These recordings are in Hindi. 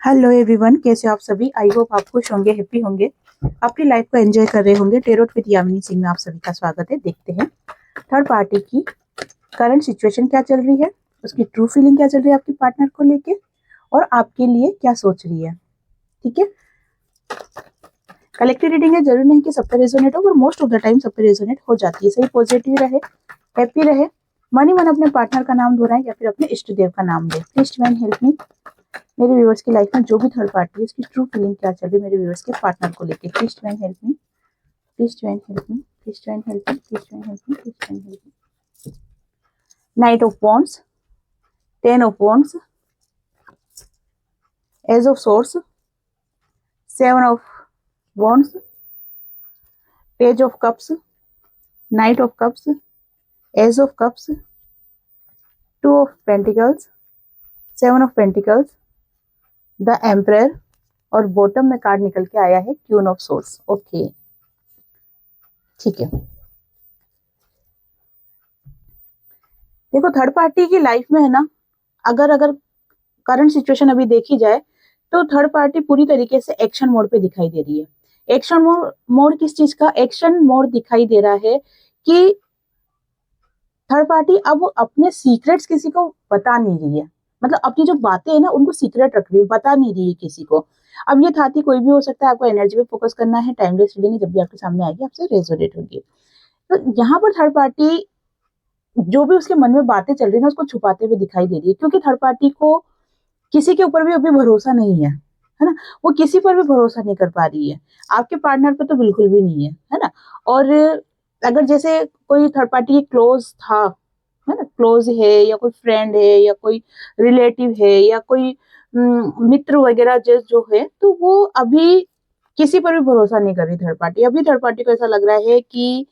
हेलो एवरीवन, कैसे हो आप सभी। आई होप आप खुश होंगे, हैप्पी होंगे, अपनी लाइफ को एंजॉय कर रहे होंगे। टेरोट विद यामिनी सिंह में आप सभी का स्वागत है। देखते हैं थर्ड पार्टी की करंट सिचुएशन क्या चल रही है, उसकी ट्रू फीलिंग क्या चल रही है आपके पार्टनर को लेके, और आपके लिए क्या सोच रही है। ठीक है, कलेक्टिव रीडिंग है, जरूर नहीं कि सब पे रेजोनेट हो, पर मोस्ट ऑफ द टाइम सब पे रेजोनेट हो जाती है। सही पॉजिटिव रहे, हैप्पी रहे, मन ही मन अपने पार्टनर का नाम दोहराए या फिर अपने इष्ट देव का नाम ले। प्लीज डिवाइन हेल्प मी। मेरे व्यूअर्स की लाइफ में जो भी थर्ड पार्टी है, इसकी ट्रू फीलिंग क्या चल रही है मेरे व्यूअर्स के पार्टनर को लेके। Please divine help me, please divine help me, please divine help me, please divine help me, please divine help me. Knight of wands, 10 of wands, ace of swords, 7 of wands, page of cups, knight of cups, ace of cups, 2 of pentacles, 7 of pentacles, the emperor, और बॉटम में कार्ड निकल के आया है क्वीन ऑफ सोर्स। ओके, ठीक है। देखो, थर्ड पार्टी की लाइफ में है ना, अगर करंट सिचुएशन अभी देखी जाए तो थर्ड पार्टी पूरी तरीके से एक्शन मोड पे दिखाई दे रही है। एक्शन मोड किस चीज का? एक्शन मोड दिखाई दे रहा है कि थर्ड पार्टी अब अपने सीक्रेट्स किसी को बता नहीं रही है। मतलब अपनी जो बातें है ना, उनको सीक्रेट रख रही है, बता नहीं रही है किसी को। अब ये थाती कोई भी हो सकता है, आपको एनर्जी पे फोकस करना है। टाइमलेस रीडिंग जब भी आपके सामने आएगी आपसे रेजोनेट होगी। तो यहाँ पर थर्ड पार्टी जो भी उसके मन में बातें चल रही है ना, उसको छुपाते हुए दिखाई दे रही है, क्योंकि थर्ड पार्टी को किसी के ऊपर भी अभी भरोसा नहीं है ना। वो किसी पर भी भरोसा नहीं कर पा रही है, आपके पार्टनर पर तो बिल्कुल भी नहीं है ना। और अगर जैसे कोई थर्ड पार्टी क्लोज था, है ना, क्लोज है या कोई फ्रेंड है या कोई रिलेटिव है या कोई मित्र वगैरह जो है, तो वो अभी किसी पर भी भरोसा नहीं कर रही थर्ड पार्टी। अभी थर्ड पार्टी को ऐसा लग रहा है कि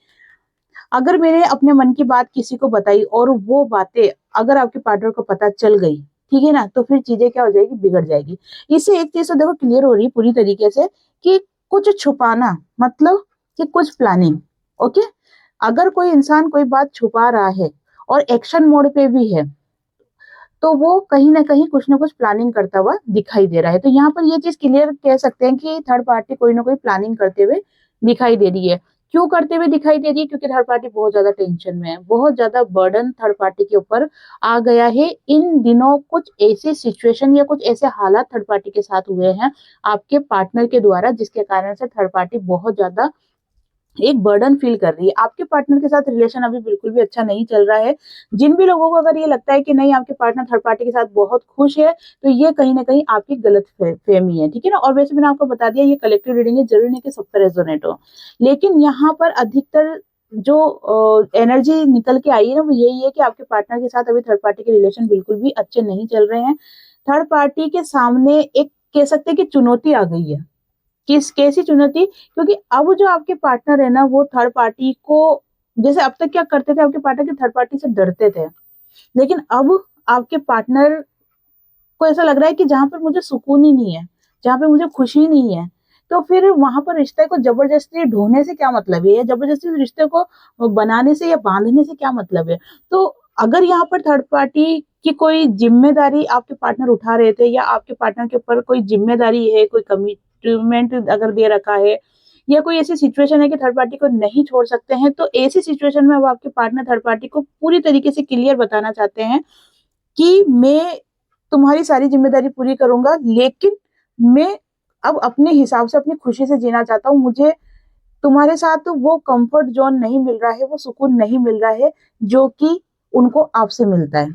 अगर मैंने अपने मन की बात किसी को बताई और वो बातें अगर आपके पार्टनर को पता चल गई, ठीक है ना, तो फिर चीजें क्या हो जाएगी, बिगड़ जाएगी। इससे एक चीज तो देखो क्लियर हो रही है पूरी तरीके से कि कुछ छुपाना मतलब कि कुछ प्लानिंग। ओके, अगर कोई इंसान कोई बात छुपा रहा है और एक्शन मोड पे भी है, तो वो कहीं ना कहीं कुछ ना कुछ प्लानिंग करता हुआ दिखाई दे रहा है। तो यहाँ पर ये चीज क्लियर कह सकते हैं कि थर्ड पार्टी कोई ना कोई प्लानिंग करते हुए दिखाई दे रही है। क्यों करते हुए दिखाई दे रही है? क्योंकि थर्ड पार्टी बहुत ज्यादा टेंशन में है, बहुत ज्यादा बर्डन थर्ड पार्टी के ऊपर आ गया है इन दिनों। कुछ ऐसी सिचुएशन या कुछ ऐसे हालात थर्ड पार्टी के साथ हुए हैं आपके पार्टनर के द्वारा, जिसके कारण से थर्ड पार्टी बहुत ज्यादा एक बर्डन फील कर रही है। आपके पार्टनर के साथ रिलेशन अभी बिल्कुल भी अच्छा नहीं चल रहा है। जिन भी लोगों को अगर ये लगता है कि नहीं आपके पार्टनर थर्ड पार्टी के साथ बहुत खुश है, तो ये कहीं ना कहीं आपकी गलत फहमी है। ठीक है ना। और वैसे मैंने आपको बता दिया ये कलेक्टिव रीडिंग है, जरूरी नहीं कि सब पर रेजोनेट हो, लेकिन यहाँ पर अधिकतर जो एनर्जी निकल के आई है ना, वो यही है कि आपके पार्टनर के साथ अभी थर्ड पार्टी के रिलेशन बिल्कुल भी अच्छे नहीं चल रहे हैं। थर्ड पार्टी के सामने एक कह सकते हैं कि चुनौती आ गई है। किस कैसी चुनौती? क्योंकि अब जो आपके पार्टनर है ना, वो थर्ड पार्टी को, जैसे अब तक क्या करते थे, आपके पार्टनर के थर्ड पार्टी से डरते थे, लेकिन अब आपके पार्टनर को ऐसा लग रहा है कि जहां पर मुझे सुकून ही नहीं है, जहां पे मुझे खुशी नहीं है, तो फिर वहां पर रिश्ते को जबरदस्ती ढोने से क्या मतलब है, या जबरदस्ती उस रिश्ते को बनाने से या बांधने से क्या मतलब है। तो अगर यहाँ पर थर्ड पार्टी की कोई जिम्मेदारी आपके पार्टनर उठा रहे थे, या आपके पार्टनर के ऊपर कोई जिम्मेदारी है, कोई कमिटमेंट अगर दे रखा है, या कोई ऐसी सिचुएशन है कि थर्ड पार्टी को नहीं छोड़ सकते हैं, तो ऐसी सिचुएशन में अब आपके पार्टनर थर्ड पार्टी को पूरी तरीके से क्लियर बताना चाहते हैं कि मैं तुम्हारी सारी जिम्मेदारी पूरी करूंगा, लेकिन मैं अब अपने हिसाब से अपनी खुशी से जीना चाहता हूँ। मुझे तुम्हारे साथ वो कंफर्ट जोन नहीं मिल रहा है, वो सुकून नहीं मिल रहा है जो कि उनको आपसे मिलता है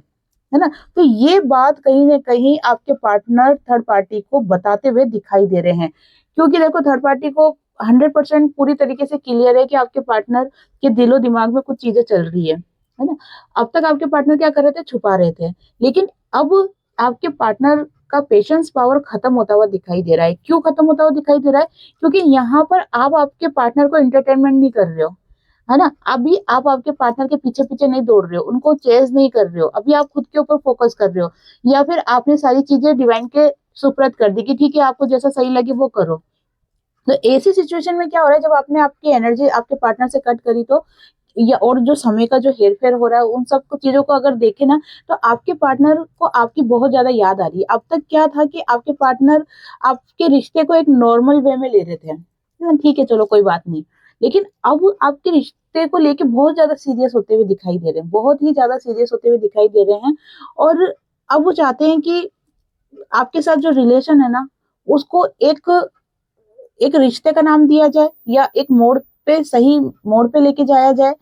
ना। तो ये बात कहीं ना कहीं आपके पार्टनर थर्ड पार्टी को बताते हुए दिखाई दे रहे हैं, क्योंकि देखो थर्ड पार्टी को 100% पूरी तरीके से क्लियर है कि आपके पार्टनर के दिलो दिमाग में कुछ चीजें चल रही है ना। अब तक आपके पार्टनर क्या कर रहे थे, छुपा रहे थे, लेकिन अब आपके पार्टनर का पेशेंस पावर खत्म होता हुआ दिखाई दे रहा है। क्यों खत्म होता हुआ दिखाई दे रहा है? क्योंकि यहाँ पर आप आपके पार्टनर को एंटरटेनमेंट नहीं कर रहे हो, है ना। अभी आप आपके पार्टनर के पीछे पीछे नहीं दौड़ रहे हो, उनको चेज नहीं कर रहे हो, अभी आप खुद के ऊपर फोकस कर रहे हो, या फिर आपने सारी चीजें डिवाइन के सुपुर्द कर दी कि ठीक है आपको जैसा सही लगे वो करो। तो ऐसी सिचुएशन में क्या हो रहा है, जब आपने आपकी एनर्जी आपके पार्टनर से कट करी, तो या और जो समय का जो हेर फेर हो रहा है, उन सब को चीजों को अगर देखे ना, तो आपके पार्टनर को आपकी बहुत ज्यादा याद आ रही है। अब तक क्या था कि आपके पार्टनर आपके रिश्ते को एक नॉर्मल वे में ले रहे थे, ठीक है चलो कोई बात नहीं, लेकिन अब आपके रिश्ते को लेके बहुत ज्यादा सीरियस होते हुए दिखाई दे रहे हैं, बहुत ही ज्यादा सीरियस होते हुए दिखाई दे रहे हैं। और अब वो चाहते हैं कि आपके साथ जो रिलेशन है ना, उसको एक एक रिश्ते का नाम दिया जाए, या एक मोड़ पे, सही मोड़ पे लेके जाया जाए,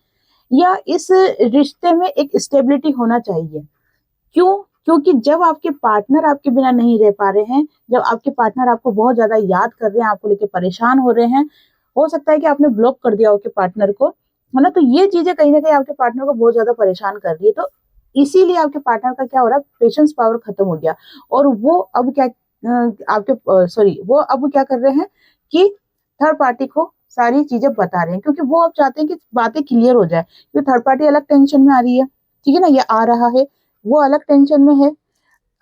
या इस रिश्ते में एक स्टेबिलिटी होना चाहिए। क्यों? क्योंकि जब आपके पार्टनर आपके बिना नहीं रह पा रहे हैं, जब आपके पार्टनर आपको बहुत ज्यादा याद कर रहे हैं, आपको लेके परेशान हो रहे हैं, हो सकता है कि आपने ब्लॉक कर दिया हो आपके पार्टनर को, है ना, तो ये चीजें कहीं ना कहीं आपके पार्टनर को बहुत ज्यादा परेशान कर रही है। तो इसीलिए आपके पार्टनर का क्या हो रहा है, पेशेंस पावर खत्म हो गया, और वो अब क्या आपके सॉरी वो अब क्या कर रहे हैं कि थर्ड पार्टी को सारी चीजें बता रहे हैं, क्योंकि वो अब चाहते हैं कि बातें क्लियर हो जाए, क्योंकि थर्ड पार्टी अलग टेंशन में आ रही है, ठीक है ना, ये आ रहा है, वो अलग टेंशन में है,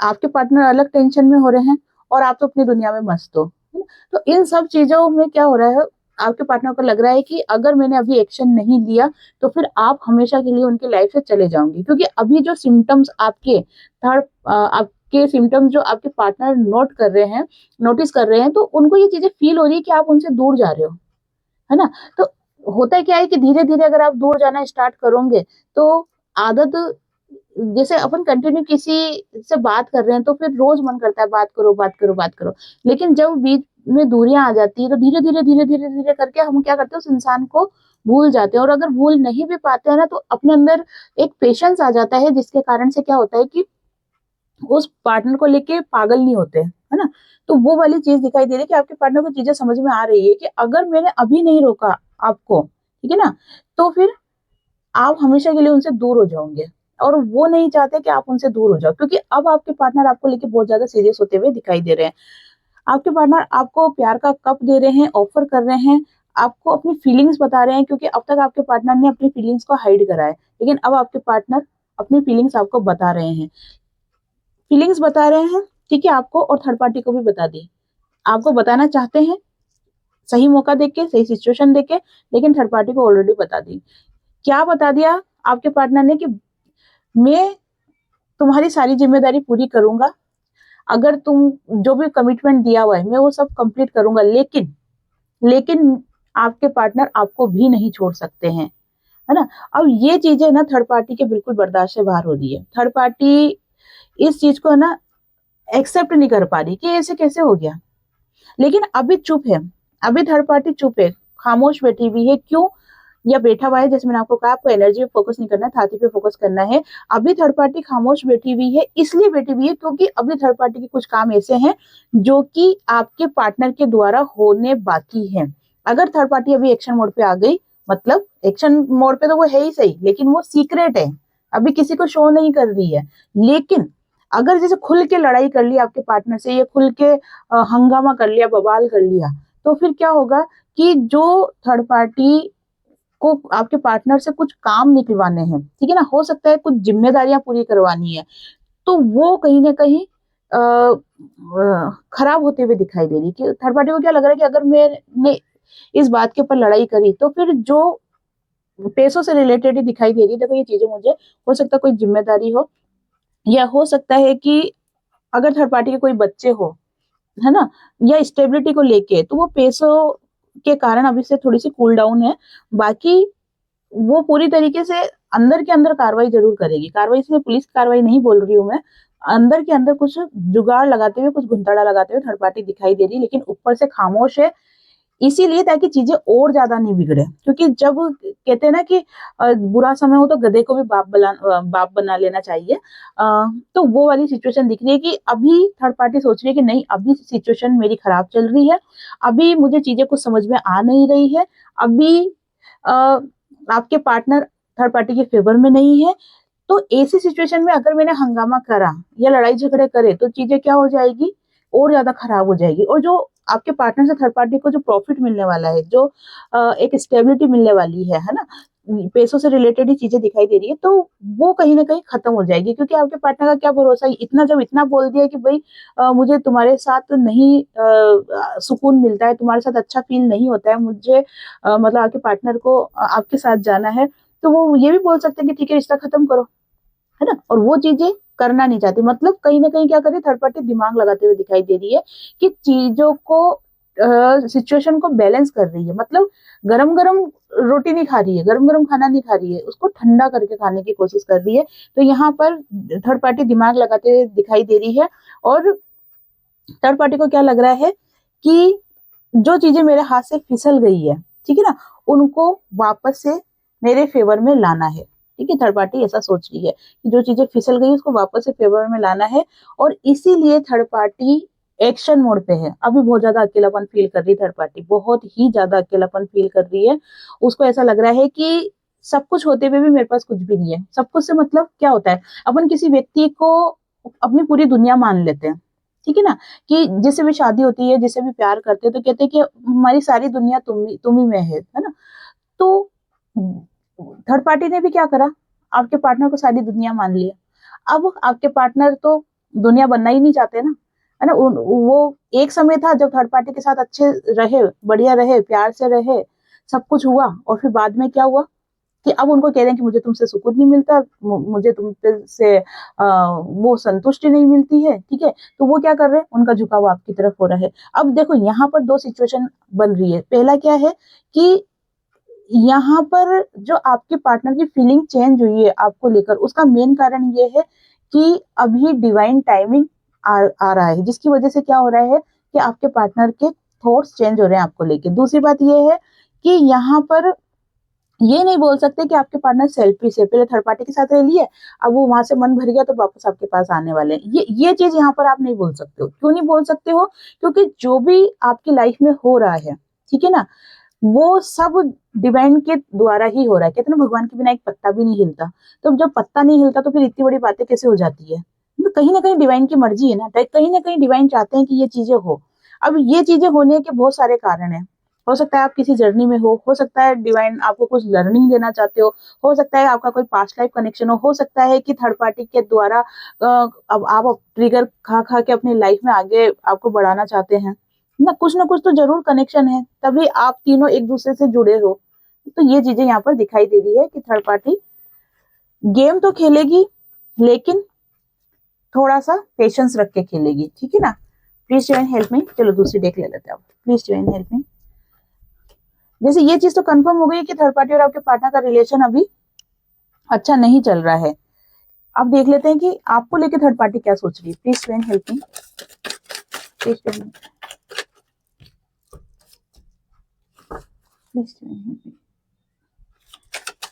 आपके पार्टनर अलग टेंशन में हो रहे हैं, और आप तो अपनी दुनिया में मस्त हो, है ना? तो इन सब चीजों में क्या हो रहा है, आपके पार्टनर को लग रहा है कि अगर मैंने अभी एक्शन नहीं लिया, तो फिर आप हमेशा के लिए उनकी लाइफ से चले जाओगे, क्योंकि अभी जो सिम्टम्स आपके थर्ड आपके सिम्टम्स जो आपके पार्टनर नोट कर रहे हैं, नोटिस कर रहे हैं, तो उनको ये चीजें फील हो रही है कि आप उनसे दूर जा रहे हो, है ना। तो होता है क्या है कि धीरे धीरे अगर आप दूर जाना स्टार्ट करोगे, तो आदत, जैसे अपन कंटिन्यू किसी से बात कर रहे हैं, तो फिर रोज मन करता है बात करो बात करो बात करो, लेकिन जब बीच में दूरियां आ जाती है, तो धीरे धीरे धीरे धीरे धीरे करके हम क्या करते हैं, उस इंसान को भूल जाते हैं, और अगर भूल नहीं भी पाते हैं ना, तो अपने अंदर एक पेशेंस आ जाता है, जिसके कारण से क्या होता है कि उस पार्टनर को लेके पागल नहीं होते, है ना। तो वो वाली चीज दिखाई दे रही है कि आपके पार्टनर को चीजें समझ में आ रही है कि अगर मैंने अभी नहीं रोका आपको, ठीक है ना, तो फिर आप हमेशा के लिए उनसे दूर हो जाओगे, और वो नहीं चाहते कि आप उनसे दूर हो जाओ, क्योंकि अब आपके पार्टनर आपको लेके बहुत ज्यादा सीरियस होते हुए दिखाई दे रहे हैं। आपके पार्टनर आपको प्यार का कप दे रहे हैं, ऑफर कर रहे हैं, आपको अपनी फीलिंग्स बता रहे हैं, क्योंकि अब तक आपके पार्टनर ने अपनी फीलिंग्स को हाइड करा है, लेकिन अब आपके पार्टनर अपनी फीलिंग्स आपको बता रहे हैं, फीलिंग्स बता रहे हैं, ठीक है, आपको और थर्ड पार्टी को भी बता दी, आपको बताना चाहते हैं, सही मौका देके, सही सिचुएशन देके, लेकिन थर्ड पार्टी को ऑलरेडी बता दी। क्या बता दिया आपके पार्टनर ने कि मैं तुम्हारी सारी जिम्मेदारी पूरी करूंगा, अगर तुम जो भी कमिटमेंट दिया हुआ है मैं वो सब कंप्लीट करूंगा, लेकिन लेकिन आपके पार्टनर आपको भी नहीं छोड़ सकते हैं, है ना। अब ये चीजें ना थर्ड पार्टी के बिल्कुल बर्दाश्त से बाहर हो रही है, थर्ड पार्टी इस चीज को ना एक्सेप्ट नहीं कर पा रही कि ऐसे कैसे हो गया, लेकिन अभी चुप है, अभी थर्ड पार्टी चुप है, खामोश बैठी हुई है, क्यों, या बैठा हुआ है, जैसे मैंने आपको कहा, आपको एनर्जी पे फोकस नहीं करना है, छाती पे फोकस करना है। अभी थर्ड पार्टी खामोश बैठी हुई है, इसलिए बैठी हुई है क्योंकि अभी थर्ड पार्टी के कुछ काम ऐसे हैं जो कि आपके पार्टनर के द्वारा होने बाकी हैं। अगर थर्ड पार्टी अभी एक्शन मोड पे आ गई, मतलब एक्शन मोड पे तो वो है ही सही, लेकिन वो सीक्रेट है, अभी किसी को शो नहीं कर रही है, लेकिन अगर जैसे खुल के लड़ाई कर ली आपके पार्टनर से, या खुल के हंगामा कर लिया, बवाल कर लिया, तो फिर क्या होगा कि जो थर्ड पार्टी को आपके पार्टनर से कुछ काम निकलवाने हैं, ठीक है ना, हो सकता है कुछ जिम्मेदारियां पूरी करवानी है, तो वो कहीं ना कहीं खराब होते हुए दिखाई दे रही है, कि थर्ड पार्टी को क्या लग रहा है कि अगर मैंने इस बात के ऊपर लड़ाई करी, तो फिर जो पैसों से रिलेटेड ही दिखाई दे रही है, देखो ये चीजें मुझे, हो सकता है कोई जिम्मेदारी हो, या हो सकता है कि अगर थर्ड पार्टी के कोई बच्चे हो, है ना, या स्टेबिलिटी को लेके, तो वो पैसों के कारण अभी से थोड़ी सी कूल डाउन है। बाकी वो पूरी तरीके से अंदर के अंदर कार्रवाई जरूर करेगी, कार्रवाई से पुलिस कार्रवाई नहीं बोल रही हूँ मैं, अंदर के अंदर कुछ जुगाड़ लगाते हुए, कुछ घुंताड़ा लगाते हुए थर्ड पार्टी दिखाई दे रही है, लेकिन ऊपर से खामोश है, इसीलिए ताकि चीजें और ज्यादा नहीं बिगड़े, क्योंकि जब कहते हैं ना कि बुरा समय हो तो गधे को भी बाप बना लेना चाहिए, तो वो वाली सिचुएशन दिख रही है कि अभी थर्ड पार्टी सोच रही है कि नहीं, अभी सिचुएशन मेरी खराब चल रही है, अभी मुझे चीजें कुछ समझ में आ नहीं रही है, अभी आ, आपके पार्टनर थर्ड पार्टी के फेवर में नहीं है, तो ऐसी सिचुएशन में अगर मैंने हंगामा करा या लड़ाई झगड़े करे, तो चीजें क्या हो जाएगी, और ज्यादा खराब हो जाएगी, और जो आपके पार्टनर से थर्ड पार्टी को जो प्रॉफिट मिलने वाला है, जो एक स्टेबिलिटी मिलने वाली है ना, पैसों से रिलेटेड ही चीजें दिखाई दे रही है, तो वो कहीं ना कहीं खत्म हो जाएगी, क्योंकि आपके पार्टनर का क्या भरोसा है, इतना जब इतना बोल दिया कि भाई मुझे तुम्हारे साथ नहीं सुकून मिलता है, तुम्हारे साथ अच्छा फील नहीं होता है, मुझे मतलब आपके पार्टनर को आपके साथ जाना है, तो वो ये भी बोल सकते हैं कि ठीक है रिश्ता खत्म करो, है ना। और वो चीजें करना नहीं चाहती, मतलब कहीं ना कहीं क्या कर रही है, थर्ड पार्टी दिमाग लगाते हुए दिखाई दे रही है कि चीजों को, सिचुएशन को बैलेंस कर रही है। मतलब गरम गरम रोटी नहीं खा रही है, गरम गरम खाना नहीं खा रही है, उसको ठंडा करके खाने की कोशिश कर रही है। तो यहाँ पर थर्ड पार्टी दिमाग लगाते हुए दिखाई दे रही है। और थर्ड पार्टी को क्या लग रहा है कि जो चीजें मेरे हाथ से फिसल गई है, ठीक है ना, उनको वापस से मेरे फेवर में लाना है। ठीक है, थर्ड पार्टी ऐसा सोच रही है कि जो चीजें फिसल गई उसको वापस से फेवर में लाना है। और इसीलिए थर्ड पार्टी एक्शन मोड पे है। अभी बहुत ज्यादा अकेलापन फील कर रही है थर्ड पार्टी, बहुत ही ज्यादा अकेलापन फील कर रही है। उसको ऐसा लग रहा है कि सब कुछ होते हुए भी मेरे पास कुछ भी नहीं है। सब कुछ से मतलब क्या होता है, अपन किसी व्यक्ति को अपनी पूरी दुनिया मान लेते हैं, ठीक है ना, कि जिससे भी शादी होती है, जिससे भी प्यार करते हैं, तो कहते हैं कि हमारी सारी दुनिया तुम ही में है ना। तो थर्ड पार्टी ने भी क्या करा, आपके पार्टनर को सारी दुनिया मान लिया। अब आपके पार्टनर तो दुनिया बनना ही नहीं चाहते ना, है ना। वो एक समय था जब थर्ड पार्टी के साथ अच्छे रहे, बढ़िया रहे, प्यार से रहे, सब कुछ हुआ, और फिर बाद में क्या हुआ कि अब उनको कह रहे हैं कि मुझे तुमसे सुकून नहीं मिलता, मुझे तुमसे वो संतुष्टि नहीं मिलती है, ठीक है। तो वो क्या कर रहे हैं, उनका झुकाव आपकी तरफ हो रहा है। अब देखो यहाँ पर दो सिचुएशन बन रही है। पहला क्या है कि यहाँ पर जो आपके पार्टनर की फीलिंग चेंज हुई है आपको लेकर, उसका मेन कारण ये है कि अभी डिवाइन टाइमिंग आ रहा है, जिसकी वजह से क्या हो रहा है कि आपके पार्टनर के थॉट्स चेंज हो रहे हैं आपको लेके। दूसरी बात ये है कि यहाँ पर ये नहीं बोल सकते कि आपके पार्टनर सेल्फिश है, पहले थर्ड पार्टी के साथ रह लिए, अब वो वहां से मन भर गया तो वापस आपके पास आने वाले हैं। ये चीज यहाँ पर आप नहीं बोल सकते हो। क्यों नहीं बोल सकते हो, क्योंकि जो भी आपकी लाइफ में हो रहा है, ठीक है ना, वो सब डिवाइन के द्वारा ही हो रहा है। कहते ना, भगवान के बिना एक पत्ता भी नहीं हिलता। तो जब पत्ता नहीं हिलता तो फिर इतनी बड़ी बातें कैसे हो जाती है। तो कहीं ना कहीं डिवाइन की मर्जी है ना, कहीं ना कहीं डिवाइन चाहते हैं कि ये चीजें हो। अब ये चीजें होने के बहुत सारे कारण हैं। हो सकता है आप किसी जर्नी में हो सकता है डिवाइन आपको कुछ लर्निंग देना चाहते हो सकता है आपका कोई पास्ट लाइफ कनेक्शन हो सकता है कि थर्ड पार्टी के द्वारा अब आप ट्रिगर खा खा के अपनी लाइफ में आगे आपको बढ़ाना चाहते हैं ना कुछ तो जरूर कनेक्शन है, तभी आप तीनों एक दूसरे से जुड़े हो। तो ये चीजें यहाँ पर दिखाई दे रही है कि थर्ड पार्टी गेम तो खेलेगी, लेकिन थोड़ा सा पेशेंस रख के खेलेगी, ठीक है ना। प्लीज डिवाइन हेल्प मी। चलो दूसरी देख ले लेते हैं, प्लीज डिवाइन हेल्प मी। जैसे ये चीज तो कंफर्म हो गई कि थर्ड पार्टी और आपके पार्टनर का रिलेशन अभी अच्छा नहीं चल रहा है। अब देख लेते हैं कि आपको लेके थर्ड पार्टी क्या सोच रही है। Please divine help me, please divine, please divine help मी।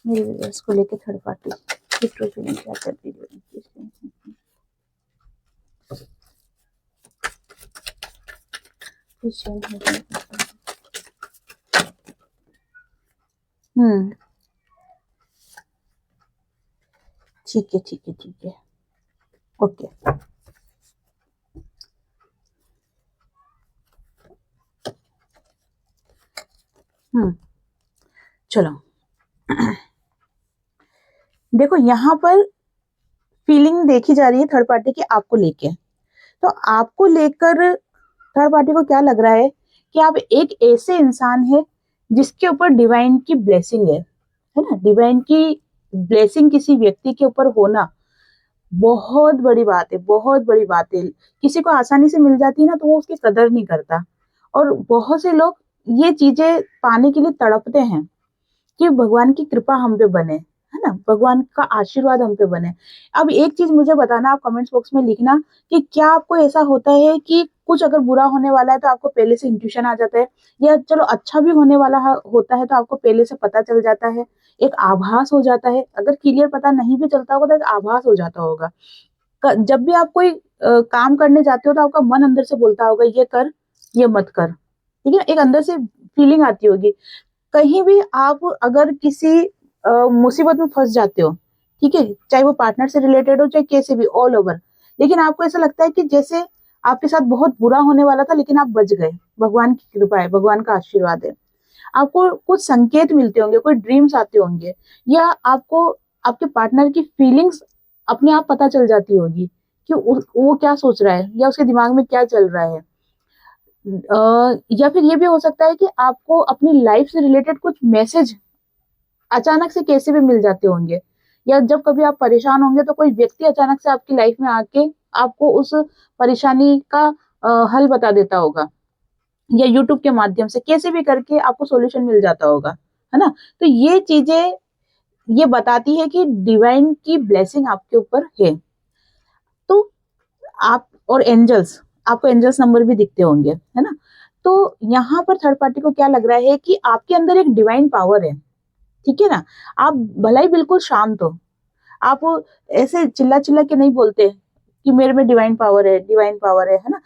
मेरे व्यूअर्स को लेके थर्ड पार्टी क्या कर रही है, please divine help me, please divine help मी। ठीक है ठीक है ठीक है, ओके। चलो देखो यहाँ पर फीलिंग देखी जा रही है थर्ड पार्टी की आपको लेके। तो आपको लेकर थर्ड पार्टी को क्या लग रहा है कि आप एक ऐसे इंसान है जिसके ऊपर डिवाइन की ब्लेसिंग है ना। डिवाइन की ब्लेसिंग किसी व्यक्ति के ऊपर होना बहुत बड़ी बात है, बहुत बड़ी बात है। किसी को आसानी से मिल जाती है ना तो वो उसकी कदर नहीं करता। और बहुत से लोग ये चीजें पाने के लिए तड़पते हैं कि भगवान की कृपा हम पे बने, है ना, भगवान का आशीर्वाद हम पे बने। अब एक चीज मुझे बताना, आप कमेंट्स बॉक्स में लिखना कि क्या आपको ऐसा होता है कि कुछ अगर बुरा होने वाला है तो आपको पहले से इंट्यूशन आ जाता है, या चलो अच्छा भी होने वाला होता है तो आपको पहले से पता चल जाता है, एक आभास हो जाता है। अगर क्लियर पता नहीं भी चलता होगा तो एक आभास हो जाता होगा। जब भी आप कोई काम करने जाते हो तो आपका मन अंदर से बोलता होगा ये कर, ये मत कर, ठीक है, एक अंदर से फीलिंग आती होगी। कहीं भी आप अगर किसी मुसीबत में फंस जाते हो, ठीक है, चाहे वो पार्टनर से रिलेटेड हो चाहे कैसे भी, ऑल ओवर, लेकिन आपको ऐसा लगता है कि जैसे आपके साथ बहुत बुरा होने वाला था लेकिन आप बच गए। भगवान की कृपा है, भगवान का आशीर्वाद है। आपको कुछ संकेत मिलते होंगे, कोई ड्रीम्स आते होंगे, या आपको आपके पार्टनर की फीलिंग्स अपने आप पता चल जाती होगी कि वो क्या सोच रहा है या उसके दिमाग में क्या चल रहा है। या फिर ये भी हो सकता है कि आपको अपनी लाइफ से रिलेटेड कुछ मैसेज अचानक से कैसे भी मिल जाते होंगे, या जब कभी आप परेशान होंगे तो कोई व्यक्ति अचानक से आपकी लाइफ में आके आपको उस परेशानी का हल बता देता होगा, या यूट्यूब के माध्यम से कैसे भी करके आपको सॉल्यूशन मिल जाता होगा, है ना। तो ये चीजें ये बताती है कि डिवाइन की ब्लेसिंग आपके ऊपर है। तो आप और एंजल्स, आपको एंजल्स नंबर भी दिखते होंगे, है ना। तो यहाँ पर थर्ड पार्टी को क्या लग रहा है कि आपके अंदर एक डिवाइन पावर है, ठीक है ना। आप भला ही बिल्कुल शांत हो, आप ऐसे चिल्ला चिल्ला के नहीं बोलते कि मेरे में डिवाइन पावर है, डिवाइन पावर है ना।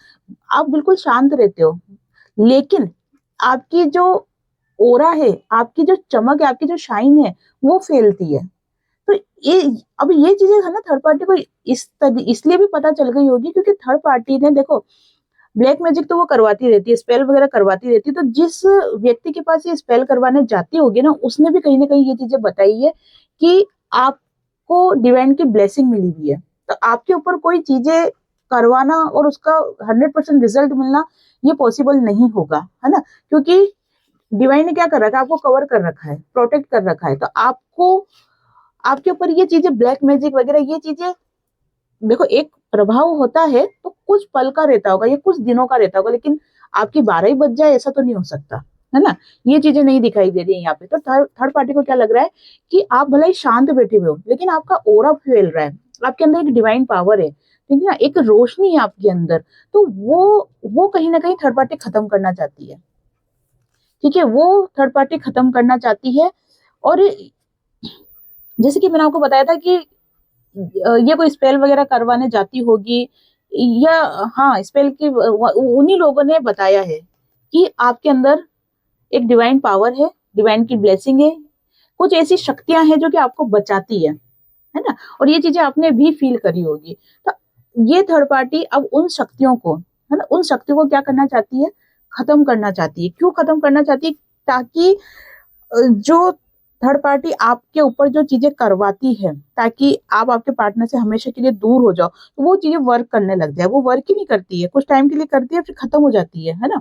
आप बिल्कुल शांत रहते हो, लेकिन आपकी जो ओरा है, आपकी जो चमक है, आपकी जो शाइन है, वो फैलती है। तो ये अब ये चीजें है ना, थर्ड पार्टी को इसलिए भी पता चल गई होगी क्योंकि थर्ड पार्टी ने देखो, ब्लैक मैजिक तो वो करवाती रहती है, स्पेल वगैरह करवाती रहती है। तो जिस व्यक्ति के पास ये स्पेल करवाने जाती होगी ना, उसने भी कहीं ना कहीं ये चीजें बताई है कि आपको डिवाइन की ब्लेसिंग मिली हुई है। तो आपके ऊपर कोई चीजें करवाना और उसका 100% रिजल्ट मिलना ये पॉसिबल नहीं होगा, है ना। क्योंकि डिवाइन ने क्या कर रखा है, आपको कवर कर रखा है, प्रोटेक्ट कर रखा है। तो आपको आपके ऊपर ये चीजें ब्लैक मैजिक वगैरह ये चीजें, देखो एक प्रभाव होता है तो कुछ पल का रहता होगा, ये कुछ दिनों का रहता होगा, लेकिन आपकी 12 ही बज जाए ऐसा तो नहीं हो सकता, है ना। ये चीजें नहीं दिखाई दे रही है यहाँ पे। तो थर्ड पार्टी को क्या लग रहा है कि आप भले ही शांत बैठे हुए हो, लेकिन आपका ओरा फैल रहा है, आपके अंदर एक डिवाइन पावर है, ठीक है ना, एक रोशनी है आपके अंदर। तो वो कहीं ना कहीं थर्ड पार्टी खत्म करना चाहती है, ठीक है, वो थर्ड पार्टी खत्म करना चाहती है। और जैसे कि मैंने आपको बताया था कि ये कोई स्पेल वगैरह करवाने जाती होगी, या हाँ स्पेल की उन्हीं लोगों ने बताया है कि आपके अंदर एक डिवाइन पावर है, डिवाइन की ब्लेसिंग है, कुछ ऐसी शक्तियां हैं जो कि आपको बचाती है ना। और ये चीजें आपने भी फील करी होगी। तो ये थर्ड पार्टी अब उन शक्तियों को, है ना, उन शक्तियों को क्या करना चाहती है, खत्म करना चाहती है। क्यों खत्म करना चाहती है, ताकि जो थर्ड पार्टी आपके ऊपर जो चीजें करवाती है, ताकि आप आपके पार्टनर से हमेशा के लिए दूर हो जाओ, तो वो चीजें वर्क करने लग जाए। वो वर्क ही नहीं करती है, कुछ टाइम के लिए करती है, फिर खत्म हो जाती है ना।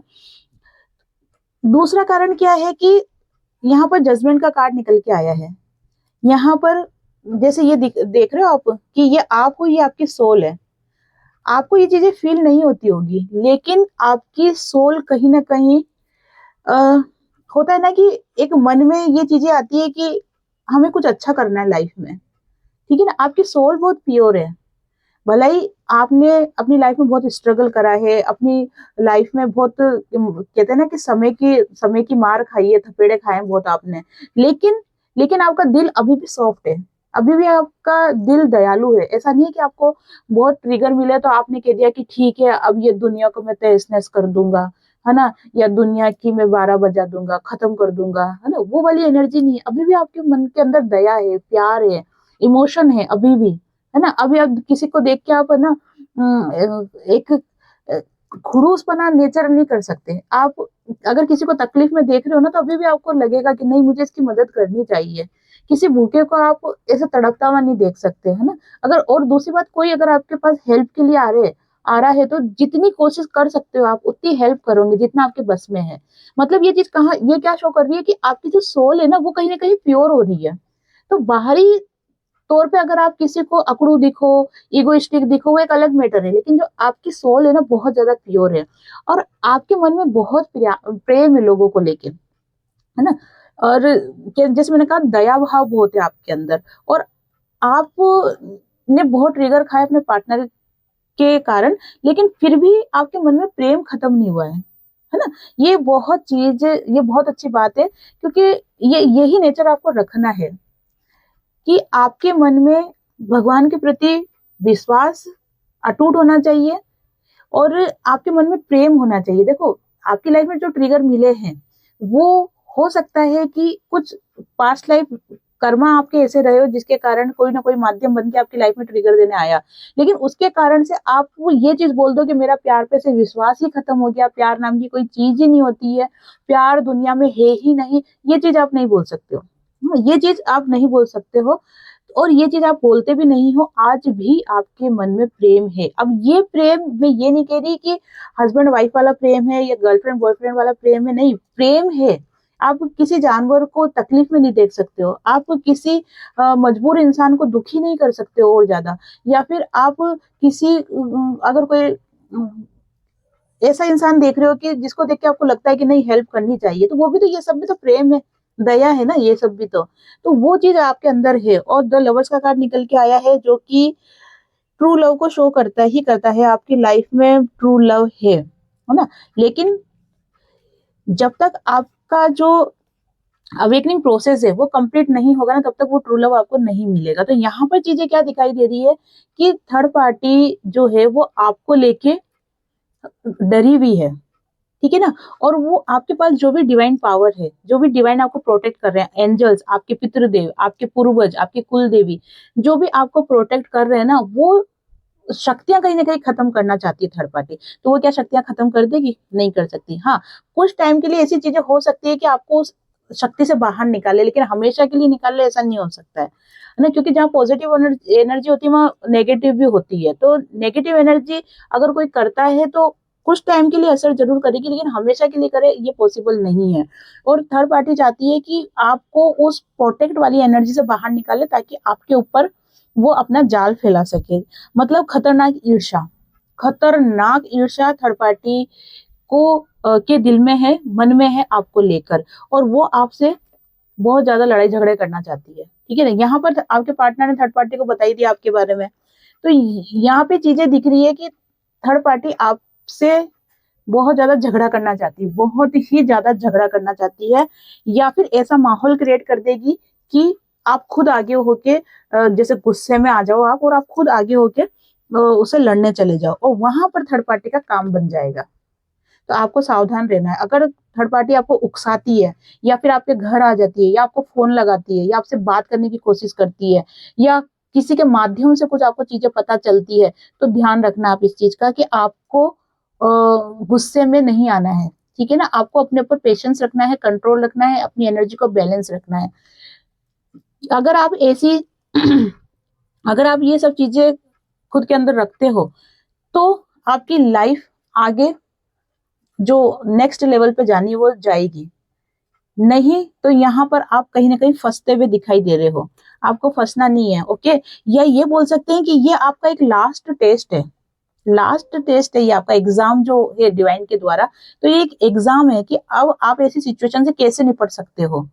दूसरा कारण क्या है कि यहाँ पर जजमेंट का कार्ड निकल के आया है। यहाँ पर जैसे ये देख रहे हो आप कि ये आप हो, ये आपकी सोल है। आपको ये चीजें फील नहीं होती होगी, लेकिन आपकी सोल कहीं ना कहीं आ, होता है ना कि एक मन में ये चीजें आती है कि हमें कुछ अच्छा करना है लाइफ में, ठीक है ना। आपकी सोल बहुत प्योर है। भला ही आपने अपनी लाइफ में बहुत स्ट्रगल करा है, अपनी लाइफ में बहुत कहते हैं ना कि समय की मार खाई है, थपेड़े खाए हैं बहुत आपने, लेकिन लेकिन आपका दिल अभी भी सॉफ्ट है, अभी भी आपका दिल दयालु है। ऐसा नहीं है कि आपको बहुत ट्रिगर मिले तो आपने कह दिया कि ठीक है अब ये दुनिया को मैं तहस नहस कर दूंगा, है ना, या दुनिया की मैं 12 बजा दूंगा, खत्म कर दूंगा, है ना। वो वाली एनर्जी नहीं है, अभी भी आपके मन के अंदर दया है, प्यार है, इमोशन है अभी भी, है ना। अभी आप किसी को देख के आप है ना एक खड़ूसपना नेचर नहीं कर सकते आप। अगर किसी को तकलीफ में देख रहे हो ना, तो अभी भी आपको लगेगा कि नहीं मुझे इसकी मदद करनी चाहिए। किसी भूखे को आप ऐसे तड़पता हुआ नहीं देख सकते, है ना। अगर और दूसरी बात, कोई अगर आपके पास हेल्प के लिए आ रहा है तो जितनी कोशिश कर सकते हो आप उतनी हेल्प करोगे जितना आपके बस में है। मतलब ये चीज कहाँ, ये क्या शो कर रही है कि आपकी जो सोल है ना वो कहीं ना कहीं प्योर हो रही है। तो बाहरी तौर पे अगर आप किसी को अकड़ू दिखो, इगोइस्टिक दिखो, वो एक अलग मैटर है, लेकिन जो आपकी सोल है ना बहुत ज्यादा प्योर है। और आपके मन में बहुत प्रेम है लोगों को लेके, है ना। और जैसे मैंने कहा दया भाव बहुत है आपके अंदर। और आप ने बहुत ट्रिगर खाया अपने पार्टनर के कारण, लेकिन फिर भी आपके मन में प्रेम खत्म नहीं हुआ है ना। ये बहुत अच्छी बात है, क्योंकि ये यही नेचर आपको रखना है कि आपके मन में भगवान के प्रति विश्वास अटूट होना चाहिए, और आपके मन में प्रेम होना चाहिए। देखो आपकी लाइफ में जो ट्रिगर मिले हैं, वो हो सकता है कि कुछ पास्ट लाइफ कर्मा आपके ऐसे रहे हो जिसके कारण कोई ना कोई माध्यम बन के आपकी लाइफ में ट्रिगर देने आया, लेकिन उसके कारण से आप वो ये चीज बोल दो कि मेरा प्यार पे से विश्वास ही खत्म हो गया, प्यार नाम की कोई चीज ही नहीं होती है, प्यार दुनिया में है ही नहीं, ये चीज आप नहीं बोल सकते हो। ये चीज आप नहीं बोल सकते हो, और ये चीज आप बोलते भी नहीं हो। आज भी आपके मन में प्रेम है। अब ये प्रेम, मैं ये नहीं कह रही कि हस्बैंड वाइफ वाला प्रेम है या गर्लफ्रेंड बॉयफ्रेंड वाला प्रेम है, नहीं, प्रेम है। आप किसी जानवर को तकलीफ में नहीं देख सकते हो, आप किसी मजबूर इंसान को दुखी नहीं कर सकते हो और ज्यादा, या फिर आप किसी अगर कोई ऐसा इंसान देख रहे हो कि जिसको देख के आपको लगता है कि नहीं हेल्प करनी चाहिए, तो वो भी तो, ये सब भी तो प्रेम है, दया है ना, ये सब भी तो वो चीज आपके अंदर है। और द लवर्स का कार्ड निकल के आया है, जो कि ट्रू लव को शो करता ही करता है, आपकी लाइफ में ट्रू लव है ना। लेकिन जब तक आपका जो अवेकनिंग प्रोसेस है वो कंप्लीट नहीं होगा ना, तब तक वो ट्रू लव आपको नहीं मिलेगा। तो यहाँ पर चीजें क्या दिखाई दे रही है कि थर्ड पार्टी जो है वो आपको लेके डरी हुई है, ठीक है ना। और वो आपके पास जो भी डिवाइन पावर है, जो भी डिवाइन आपको प्रोटेक्ट कर रहे हैं, एंजल्स, आपके पितृदेव, आपके पूर्वज, आपके कुल देवी, जो भी आपको प्रोटेक्ट कर रहे हैं ना, वो शक्तियां कहीं ना कहीं खत्म करना चाहती है थर्ड पार्टी। तो वो क्या शक्तियां खत्म कर देगी? नहीं कर सकती। हाँ, कुछ टाइम के लिए ऐसी चीजें हो सकती है कि आपको उस शक्ति से बाहर निकाले, लेकिन हमेशा के लिए निकाले ऐसा नहीं हो सकता है ना, क्योंकि जहाँ पॉजिटिव एनर्जी होती है वहाँ नेगेटिव भी होती है। तो नेगेटिव एनर्जी अगर कोई करता है तो कुछ टाइम के लिए असर जरूर करेगी, लेकिन हमेशा के लिए करे ये पॉसिबल नहीं है। और थर्ड पार्टी चाहती है कि आपको उस प्रोटेक्ट वाली एनर्जी से बाहर निकाले, ताकि आपके ऊपर वो अपना जाल फैला सके। मतलब खतरनाक ईर्ष्या थर्ड पार्टी को के दिल में है, मन में है आपको लेकर, और वो आपसे बहुत ज्यादा लड़ाई झगड़े करना चाहती है, ठीक है ना। यहाँ पर आपके पार्टनर ने थर्ड पार्टी को बताई दिया आपके बारे में, तो यहाँ पे चीजें दिख रही है कि थर्ड पार्टी आपसे बहुत ज्यादा झगड़ा करना चाहती है, बहुत ही ज्यादा झगड़ा करना चाहती है, या फिर ऐसा माहौल क्रिएट कर देगी कि आप खुद आगे होके जैसे गुस्से में आ जाओ आप, और आप खुद आगे होके उसे लड़ने चले जाओ, और वहां पर थर्ड पार्टी का काम बन जाएगा। तो आपको सावधान रहना है। अगर थर्ड पार्टी आपको उकसाती है, या फिर आपके घर आ जाती है, या आपको फोन लगाती है, या आपसे बात करने की कोशिश करती है, या किसी के माध्यम से कुछ आपको चीजें पता चलती है, तो ध्यान रखना आप इस चीज का कि आपको गुस्से में नहीं आना है, ठीक है ना। आपको अपने ऊपर पेशेंस रखना है, कंट्रोल रखना है, अपनी एनर्जी को बैलेंस रखना है। अगर आप ऐसी अगर आप ये सब चीजें खुद के अंदर रखते हो, तो आपकी लाइफ आगे जो नेक्स्ट लेवल पे जानी है वो जाएगी। नहीं तो यहाँ पर आप कहीं ना कहीं फंसते हुए दिखाई दे रहे हो, आपको फंसना नहीं है, ओके। या ये बोल सकते हैं कि ये आपका एक लास्ट टेस्ट है, लास्ट टेस्ट है ये आपका एग्जाम जो है डिवाइन के द्वारा। तो ये एक एग्जाम है कि अब आप ऐसी सिचुएशन से कैसे निपट सकते हो,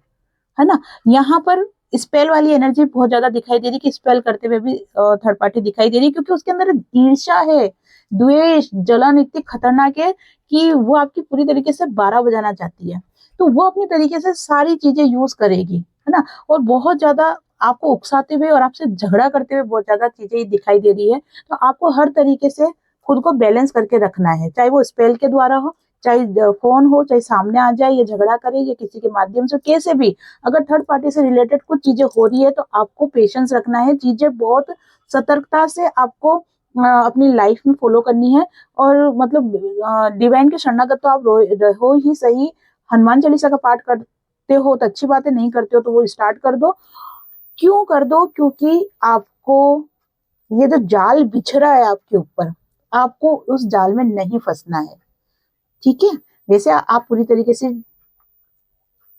है ना। यहाँ पर स्पेल वाली एनर्जी बहुत ज्यादा दिखाई दे रही, कि स्पेल करते हुए भी थर्ड पार्टी दिखाई दे रही, क्योंकि उसके अंदर ईर्ष्या है, द्वेष, जलन इतनी खतरनाक है कि वो आपकी पूरी तरीके से 12 बजाना चाहती है। तो वो अपनी तरीके से सारी चीजें यूज करेगी, है ना। और बहुत ज्यादा आपको उकसाते हुए और आपसे झगड़ा करते हुए बहुत ज्यादा चीजें दिखाई दे रही है। तो आपको हर तरीके से खुद को बैलेंस करके रखना है, चाहे वो स्पेल के द्वारा हो, चाहे फोन हो, चाहे सामने आ जाए, या झगड़ा करे, या किसी के माध्यम से, कैसे भी अगर थर्ड पार्टी से रिलेटेड कुछ चीजें हो रही है, तो आपको पेशेंस रखना है, चीजें बहुत सतर्कता से आपको अपनी लाइफ में फॉलो करनी है। और मतलब डिवाइन के शरणागत तो आप रहो ही सही। हनुमान चालीसा का पाठ करते हो तो अच्छी बात है, नहीं करते हो तो वो स्टार्ट कर दो। क्यों कर दो? क्योंकि आपको ये जो जाल बिछ रहा है आपके ऊपर, आपको उस जाल में नहीं फंसना है, ठीक है। वैसे आप पूरी तरीके से,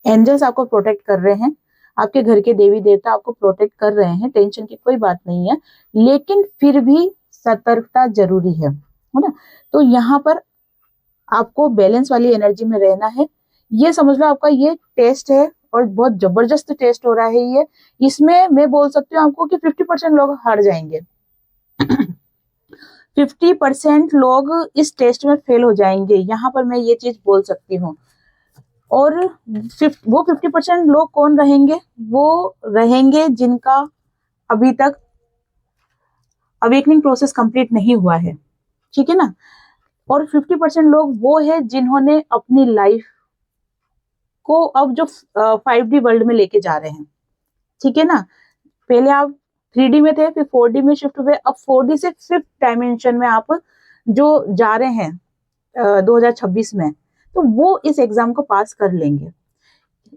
एंजल्स आपको प्रोटेक्ट कर रहे हैं, आपके घर के देवी देवता आपको प्रोटेक्ट कर रहे हैं, टेंशन की कोई बात नहीं है, लेकिन फिर भी सतर्कता जरूरी है ना। तो यहाँ पर आपको बैलेंस वाली एनर्जी में रहना है। ये समझ लो आपका ये टेस्ट है, और बहुत जबरदस्त टेस्ट हो रहा है ये। इसमें मैं बोल सकती हूँ आपको कि 50% लोग हार जाएंगे 50% लोग इस टेस्ट में फेल हो जाएंगे, यहाँ पर मैं ये चीज बोल सकती हूँ। और वो 50% लोग कौन रहेंगे? वो रहेंगे जिनका अभी तक अवेकनिंग प्रोसेस कंप्लीट नहीं हुआ है, ठीक है ना। और 50% लोग वो है जिन्होंने अपनी लाइफ को अब जो 5D वर्ल्ड में लेके जा रहे हैं, ठीक है ना। पहले आप 3D में थे, फिर 4D में शिफ्ट हुए, अब 4D से 5th डायमेंशन में आप जो जा रहे हैं 2026 में, तो वो इस एग्जाम को पास कर लेंगे।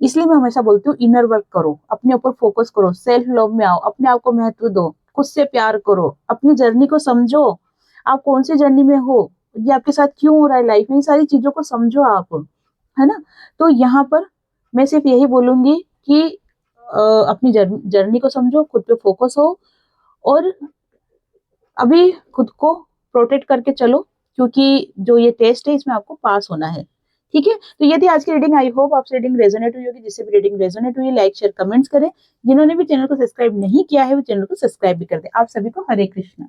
इसलिए मैं हमेशा बोलती हूँ इनर वर्क करो, अपने ऊपर फोकस करो, सेल्फ लव में आओ, अपने आप को महत्व दो, खुद से प्यार करो, अपनी जर्नी को समझो, आप कौन सी जर्नी में हो, ये आपके साथ क्यों हो रहा है लाइफ में, इन सारी चीजों को समझो आप, है ना। तो यहाँ पर मैं सिर्फ यही बोलूंगी कि अपनी जर्नी को समझो, खुद पे फोकस हो और अभी खुद को प्रोटेक्ट करके चलो, क्योंकि जो ये टेस्ट है इसमें आपको पास होना है। ठीक है, तो ये थी आज की रीडिंग। आई होप आपसे रीडिंग रेजोनेट हुई होगी। जिससे भी रीडिंग रेजोनेट हुई, लाइक शेयर कमेंट्स करें। जिन्होंने भी चैनल को सब्सक्राइब नहीं किया है वो चैनल को सब्सक्राइब भी कर दे। आप सभी को हरे कृष्णा।